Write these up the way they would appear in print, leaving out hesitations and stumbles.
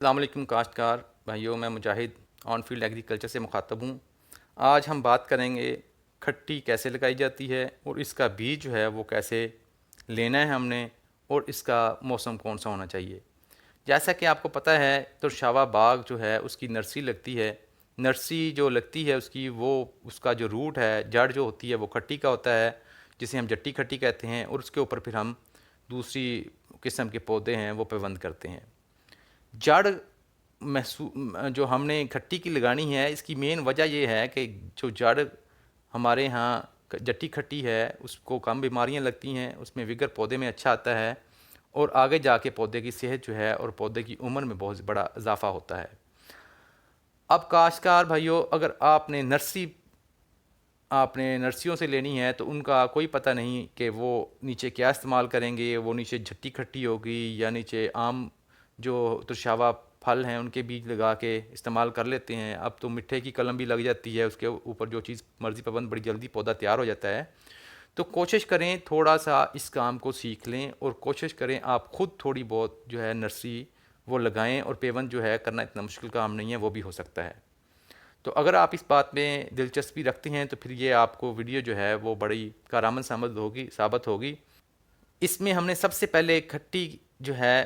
السلام علیکم کاشتکار بھائیوں، میں مجاہد آن فیلڈ ایگریکلچر سے مخاطب ہوں۔ آج ہم بات کریں گے کھٹی کیسے لگائی جاتی ہے اور اس کا بیج جو ہے وہ کیسے لینا ہے ہم نے، اور اس کا موسم کون سا ہونا چاہیے۔ جیسا کہ آپ کو پتہ ہے ترشاوا باغ جو ہے اس کی نرسری لگتی ہے۔ نرسری جو لگتی ہے اس کا جو روٹ ہے، جڑ جو ہوتی ہے وہ کھٹی کا ہوتا ہے، جسے ہم جٹی کھٹی کہتے ہیں، اور اس کے اوپر پھر ہم دوسری قسم کے پودے ہیں وہ پیوند کرتے ہیں۔ جڑ جو ہم نے کھٹی کی لگانی ہے، اس کی مین وجہ یہ ہے کہ جو جڑ ہمارے ہاں جٹی کھٹی ہے اس کو کم بیماریاں لگتی ہیں، اس میں وگر پودے میں اچھا آتا ہے، اور آگے جا کے پودے کی صحت جو ہے اور پودے کی عمر میں بہت بڑا اضافہ ہوتا ہے۔ اب کاشتکار بھائیوں، اگر آپ نے نرسریوں سے لینی ہے تو ان کا کوئی پتہ نہیں کہ وہ نیچے کیا استعمال کریں گے، وہ نیچے جھٹی کھٹی ہوگی یا نیچے عام جو ترشاوا پھل ہیں ان کے بیج لگا کے استعمال کر لیتے ہیں۔ اب تو مٹھے کی کلم بھی لگ جاتی ہے، اس کے اوپر جو چیز مرضی پابند، بڑی جلدی پودا تیار ہو جاتا ہے۔ تو کوشش کریں تھوڑا سا اس کام کو سیکھ لیں، اور کوشش کریں آپ خود تھوڑی بہت جو ہے نرسری وہ لگائیں، اور پیوند جو ہے کرنا اتنا مشکل کام نہیں ہے، وہ بھی ہو سکتا ہے۔ تو اگر آپ اس بات میں دلچسپی رکھتے ہیں تو پھر یہ آپ کو ویڈیو جو ہے وہ بڑی کارآمد ثابت ہوگی۔ اس میں ہم نے سب سے پہلے کھٹی جو ہے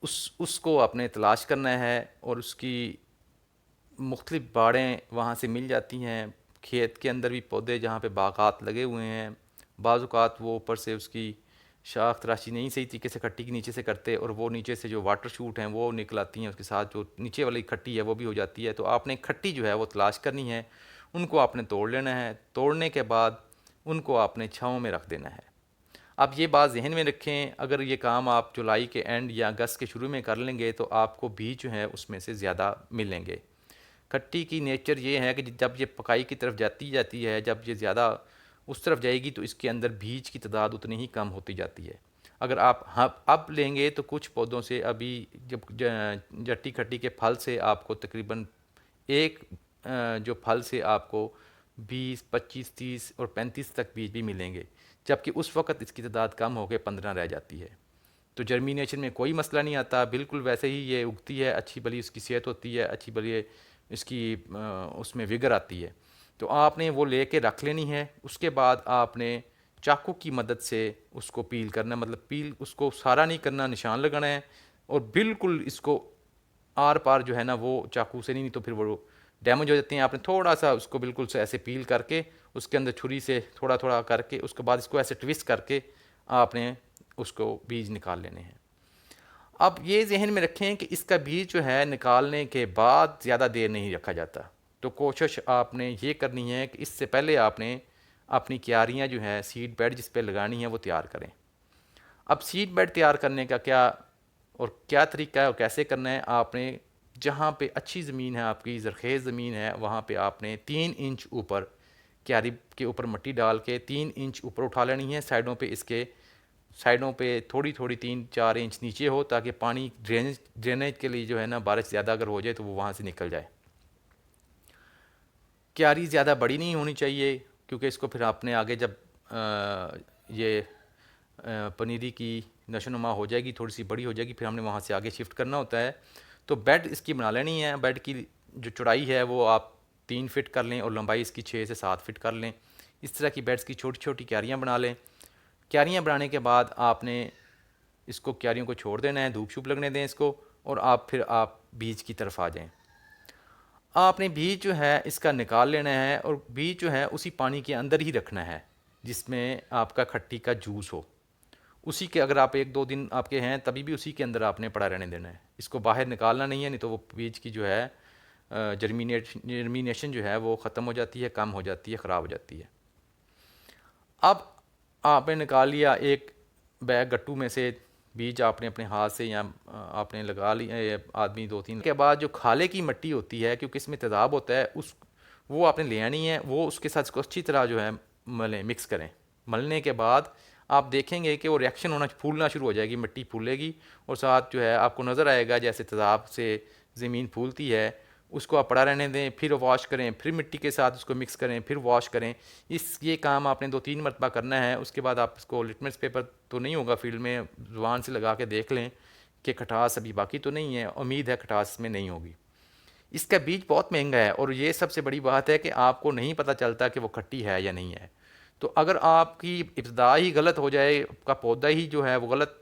اس کو آپ نے تلاش کرنا ہے، اور اس کی مختلف باڑیں وہاں سے مل جاتی ہیں۔ کھیت کے اندر بھی پودے جہاں پہ باغات لگے ہوئے ہیں، بعض اوقات وہ اوپر سے اس کی شاخ تراشی نہیں صحیح طریقے سے کھٹی کے نیچے سے کرتے، اور وہ نیچے سے جو واٹر شوٹ ہیں وہ نکل آتی ہیں، اس کے ساتھ جو نیچے والی کھٹی ہے وہ بھی ہو جاتی ہے۔ تو آپ نے کھٹی جو ہے وہ تلاش کرنی ہے، ان کو آپ نے توڑ لینا ہے۔ توڑنے کے بعد ان کو آپ نے چھاؤں میں رکھ دینا ہے۔ اب یہ بات ذہن میں رکھیں، اگر یہ کام آپ جولائی کے اینڈ یا اگست کے شروع میں کر لیں گے تو آپ کو بیج جو ہے اس میں سے زیادہ ملیں گے۔ کھٹی کی نیچر یہ ہے کہ جب یہ پکائی کی طرف جاتی ہے، جب یہ زیادہ اس طرف جائے گی تو اس کے اندر بیج کی تعداد اتنی ہی کم ہوتی جاتی ہے۔ اگر آپ اب لیں گے تو کچھ پودوں سے ابھی جب جٹی کھٹی کے پھل سے آپ کو تقریباً ایک جو پھل سے آپ کو 20 25 30 اور 35 تک بیج بھی ملیں گے، جبکہ اس وقت اس کی تعداد کم ہو کے 15 رہ جاتی ہے۔ تو جرمینیشن میں کوئی مسئلہ نہیں آتا، بالکل ویسے ہی یہ اگتی ہے، اچھی بلی اس کی صحت ہوتی ہے، اچھی بلی اس کی اس میں وگر آتی ہے۔ تو آپ نے وہ لے کے رکھ لینی ہے۔ اس کے بعد آپ نے چاقو کی مدد سے اس کو پیل کرنا، مطلب پیل اس کو سارا نہیں کرنا، نشان لگانا ہے، اور بالکل اس کو آر پار جو ہے نا وہ چاقو سے نہیں تو پھر وہ ڈیمیج ہو جاتے ہیں۔ آپ نے تھوڑا سا اس کو بالکل سے ایسے پیل کر کے اس کے اندر چھری سے تھوڑا تھوڑا کر کے اس کے بعد اس کو ایسے ٹویسٹ کر کے آپ نے اس کو بیج نکال لینے ہیں۔ اب یہ ذہن میں رکھیں کہ اس کا بیج جو ہے نکالنے کے بعد زیادہ دیر نہیں رکھا جاتا، تو کوشش آپ نے یہ کرنی ہے کہ اس سے پہلے آپ نے اپنی کیاریاں جو ہیں سیڈ بیڈ جس پہ لگانی ہیں وہ تیار کریں۔ اب سیڈ بیڈ تیار کرنے کا کیا طریقہ ہے اور کیسے کرنا ہے، آپ نے جہاں پہ اچھی زمین ہے، آپ کی زرخیز زمین ہے، وہاں پہ آپ نے 3 انچ اوپر کیاری کے اوپر مٹی ڈال کے 3 انچ اوپر اٹھا لینی ہے، سائڈوں پہ تھوڑی تھوڑی 3 4 انچ نیچے ہو، تاکہ پانی ڈرینیج کے لیے جو ہے نا بارش زیادہ اگر ہو جائے تو وہ وہاں سے نکل جائے۔ کیاری زیادہ بڑی نہیں ہونی چاہیے، کیونکہ اس کو پھر آپ نے آگے جب یہ پنیری کی نشو نما ہو جائے گی، تھوڑی سی بڑی ہو جائے گی، پھر ہم نے وہاں سے آگے شفٹ کرنا ہوتا ہے۔ تو بیڈ اس کی بنا لینی ہے، بیڈ کی جو چوڑائی ہے وہ آپ 3 فٹ کر لیں، اور لمبائی اس کی 6 سے 7 فٹ کر لیں۔ اس طرح کی بیڈز کی چھوٹی چھوٹی کیاریاں بنا لیں۔ کیاریاں بنانے کے بعد آپ نے اس کو کیاریوں کو چھوڑ دینا ہے، دھوپ شوپ لگنے دیں اس کو، اور آپ بیج کی طرف آ جائیں۔ آپ نے بیج جو ہے اس کا نکال لینا ہے، اور بیج جو ہے اسی پانی کے اندر ہی رکھنا ہے جس میں آپ کا کھٹی کا جوس ہو، اسی کے اگر آپ 1 2 دن آپ کے ہیں تبھی بھی اسی کے اندر آپ نے پڑا رہنے دینا ہے، اس کو باہر نکالنا نہیں ہے، نہیں تو وہ بیج کی جو ہے جرمینیشن جو ہے وہ ختم ہو جاتی ہے، کم ہو جاتی ہے، خراب ہو جاتی ہے۔ اب آپ نے نکال لیا ایک بیگ گٹو میں سے بیج، آپ نے اپنے ہاتھ سے یا آپ نے لگا لیا آدمی 2 3 کے بعد جو کھالے کی مٹی ہوتی ہے، کیونکہ اس میں تیزاب ہوتا ہے، وہ آپ نے لے آنی ہے، وہ اس کے ساتھ اس کو اچھی طرح جو ہے ملیں، مکس کریں۔ ملنے کے بعد آپ دیکھیں گے کہ وہ ریئیکشن پھولنا شروع ہو جائے گی، مٹی پھولے گی، اور ساتھ جو ہے آپ کو نظر آئے گا جیسے تیزاب سے زمین پھولتی ہے۔ اس کو آپ پڑا رہنے دیں، پھر واش کریں، پھر مٹی کے ساتھ اس کو مکس کریں، پھر واش کریں۔ یہ کام آپ نے 2 3 مرتبہ کرنا ہے۔ اس کے بعد آپ اس کو لٹمس پیپر تو نہیں ہوگا فیلڈ میں، زبان سے لگا کے دیکھ لیں کہ کھٹاس ابھی باقی تو نہیں ہے، امید ہے کھٹاس میں نہیں ہوگی۔ اس کا بیج بہت مہنگا ہے، اور یہ سب سے بڑی بات ہے کہ آپ کو نہیں پتہ چلتا کہ وہ کھٹی ہے یا نہیں ہے۔ تو اگر آپ کی ابتدا ہی غلط ہو جائے، آپ کا پودا ہی جو ہے وہ غلط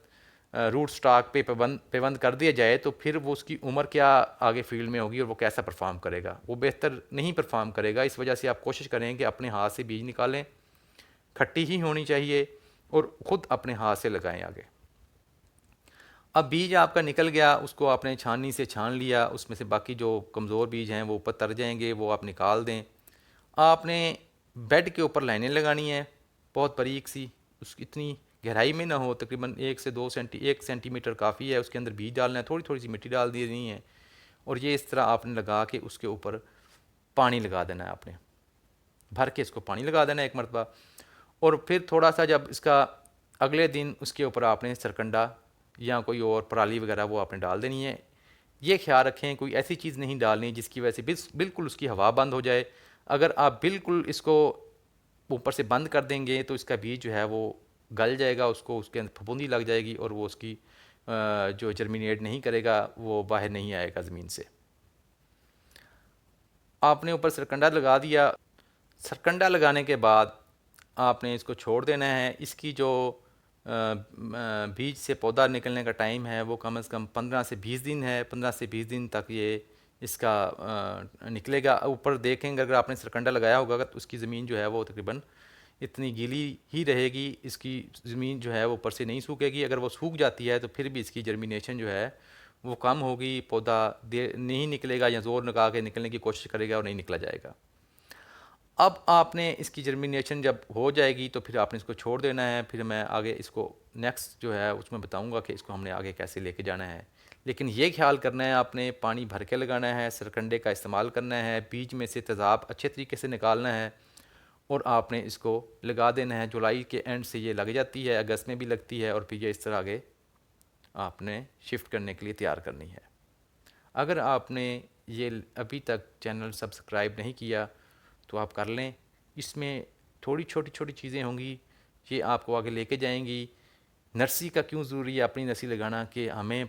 روٹ سٹاک پہ پیوند کر دیا جائے، تو پھر وہ اس کی عمر کیا آگے فیلڈ میں ہوگی، اور وہ کیسا پرفارم کرے گا؟ وہ بہتر نہیں پرفارم کرے گا۔ اس وجہ سے آپ کوشش کریں کہ اپنے ہاتھ سے بیج نکالیں، کھٹی ہی ہونی چاہیے، اور خود اپنے ہاتھ سے لگائیں آگے۔ اب بیج آپ کا نکل گیا، اس کو آپ نے چھاننی سے چھان لیا، اس میں سے باقی جو کمزور بیج ہیں وہ اوپر تر جائیں گے، وہ آپ نکال دیں۔ آپ نے بیڈ کے اوپر لائنیں لگانی ہیں، بہت باریک سی، اس کی اتنی گہرائی میں نہ ہو، تقریباً 1 سے 2 سینٹی میٹر کافی ہے، اس کے اندر بیج ڈالنا ہے، تھوڑی تھوڑی سی مٹی ڈال دینی ہے، اور یہ اس طرح آپ نے لگا کے اس کے اوپر پانی لگا دینا ہے، آپ نے بھر کے اس کو پانی لگا دینا ہے 1 مرتبہ۔ اور پھر تھوڑا سا جب اس کا اگلے دن اس کے اوپر آپ نے سرکنڈا یا کوئی اور پرالی وغیرہ وہ آپ نے ڈال دینی ہے۔ یہ خیال رکھیں کوئی ایسی چیز نہیں ڈالنی جس کی وجہ سے بالکل اس کی ہوا بند ہو جائے۔ اگر آپ بالکل اس کو اوپر سے بند کر دیں گے تو اس کا بیج جو ہے وہ گل جائے گا، اس کے اندر پھپھوندی لگ جائے گی، اور وہ اس کی جو جرمینیٹ نہیں کرے گا، وہ باہر نہیں آئے گا زمین سے۔ آپ نے اوپر سرکنڈا لگا دیا، سرکنڈا لگانے کے بعد آپ نے اس کو چھوڑ دینا ہے۔ اس کی جو بیج سے پودا نکلنے کا ٹائم ہے وہ کم از کم 15 سے 20 دن ہے، 15 سے 20 دن تک یہ اس کا نکلے گا۔ اوپر دیکھیں گے، اگر آپ نے سرکنڈا لگایا ہوگا تو اس کی زمین جو ہے وہ تقریباً اتنی گیلی ہی رہے گی، اس کی زمین جو ہے وہ اوپر سے نہیں سوکھے گی۔ اگر وہ سوکھ جاتی ہے تو پھر بھی اس کی جرمینیشن جو ہے وہ کم ہوگی، پودا نہیں نکلے گا، یا زور لگا کے نکلنے کی کوشش کرے گا اور نہیں نکلا جائے گا۔ اب آپ نے اس کی جرمینیشن جب ہو جائے گی تو پھر آپ نے اس کو چھوڑ دینا ہے۔ پھر میں آگے اس کو نیکسٹ جو ہے اس میں بتاؤں گا کہ اس کو ہم نے آگے کیسے لے کے جانا ہے۔ لیکن یہ خیال کرنا ہے آپ نے پانی بھر کے لگانا ہے، سرکنڈے کا استعمال کرنا ہے، بیج میں سے تیزاب اچھے طریقے سے نکالنا ہے، اور آپ نے اس کو لگا دینا ہے۔ جولائی کے اینڈ سے یہ لگ جاتی ہے، اگست میں بھی لگتی ہے، اور پھر یہ اس طرح آگے آپ نے شفٹ کرنے کے لیے تیار کرنی ہے۔ اگر آپ نے یہ ابھی تک چینل سبسکرائب نہیں کیا تو آپ کر لیں، اس میں تھوڑی چھوٹی چھوٹی چیزیں ہوں گی، یہ آپ کو آگے لے کے جائیں گی۔ نرسری کا کیوں ضروری ہے اپنی نرسری لگانا، کہ ہمیں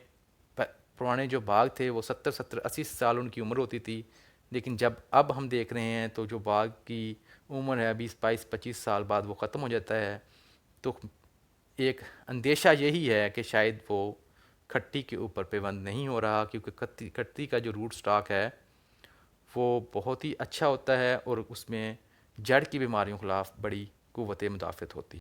پرانے جو باغ تھے وہ 70 80 سال ان کی عمر ہوتی تھی، لیکن جب اب ہم دیکھ رہے ہیں تو جو باغ کی عمر ہے 20 22 25 سال بعد وہ ختم ہو جاتا ہے، تو ایک اندیشہ یہی ہے کہ شاید وہ کھٹی کے اوپر پیوند نہیں ہو رہا، کیونکہ کھٹی کا جو روٹ سٹاک ہے وہ بہت ہی اچھا ہوتا ہے، اور اس میں جڑ کی بیماریوں کے خلاف بڑی قوت مدافعت ہوتی ہے۔